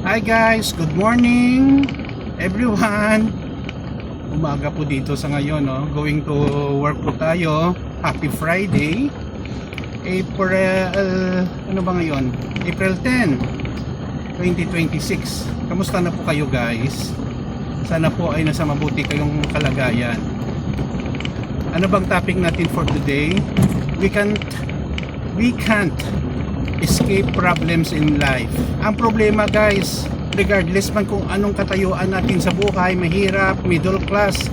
Hi guys, good morning everyone. Umaga po dito sa ngayon, no? Going to work po tayo. Happy Friday. Ano ba ngayon? April 10, 2026. Kamusta na po kayo guys? Sana po ay nasa mabuti kayong kalagayan. Ano bang topic natin for today? We can't escape problems in life. Ang problema guys, regardless man kung anong katayuan natin sa buhay, mahirap, middle class,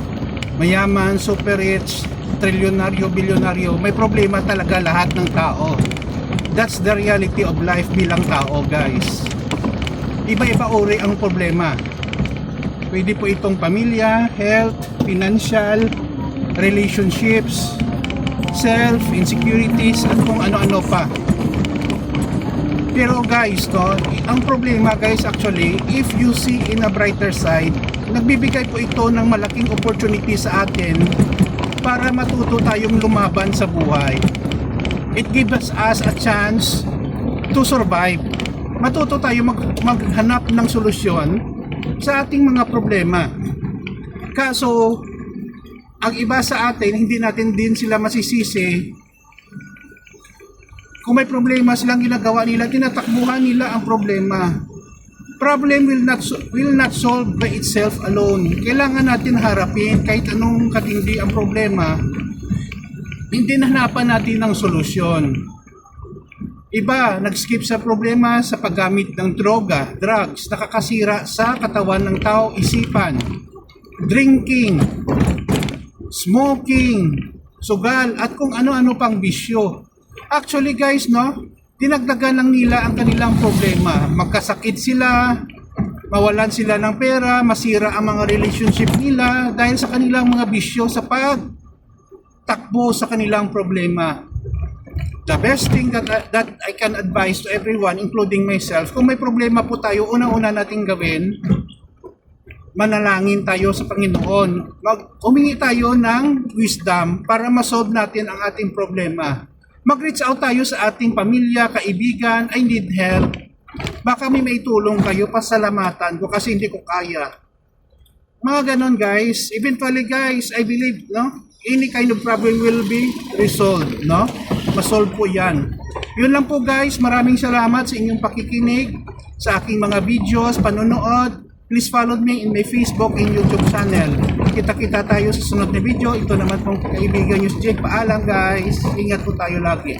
mayaman, super rich, trilyonaryo, bilyonaryo, may problema talaga lahat ng tao. That's the reality of life bilang tao guys. Iba-iba uri ang problema. Pwede po itong pamilya, health, financial, relationships, self, insecurities, at kung ano-ano pa. Pero guys, ang problema guys, actually, if you see in a brighter side, nagbibigay po ito ng malaking opportunity sa atin para matuto tayong lumaban sa buhay. It gives us a chance to survive. Matuto tayo maghanap ng solusyon sa ating mga problema. Kaso, ang iba sa atin, hindi natin din sila masisisi. Kung may problema silang ginagawa nila, tinatakbuhan nila ang problema. Problem will not solve by itself alone. Kailangan natin harapin kahit anong katindi ang problema. Hindi hanapan natin ng solusyon. Iba, nag-skip sa problema sa paggamit ng droga, drugs, nakakasira sa katawan ng tao, isipan, drinking, smoking, sugal, at kung ano-ano pang bisyo. Actually guys, dinagdagan lang nila ang kanilang problema. Magkasakit sila, mawalan sila ng pera, masira ang mga relationship nila dahil sa kanilang mga bisyo sa pagtakbo sa kanilang problema. The best thing that I can advise to everyone, including myself, kung may problema po tayo, unang-una nating gawin, manalangin tayo sa Panginoon. Humingi tayo ng wisdom para masolve natin ang ating problema. Mag-reach out tayo sa ating pamilya, kaibigan, I need help. Baka may maitulong kayo, pasalamatan ko kasi hindi ko kaya. Mga ganon guys. Eventually guys, I believe, any kind of problem will be resolved, Masolve po yan. Yun lang po guys. Maraming salamat sa inyong pakikinig, sa aking mga videos, panonood. Please follow me in my Facebook and YouTube channel. Kita-kita tayo sa sunod na video. Ito naman pong kaibigan nyo si Jake. Paalam guys. Ingat po tayo lagi.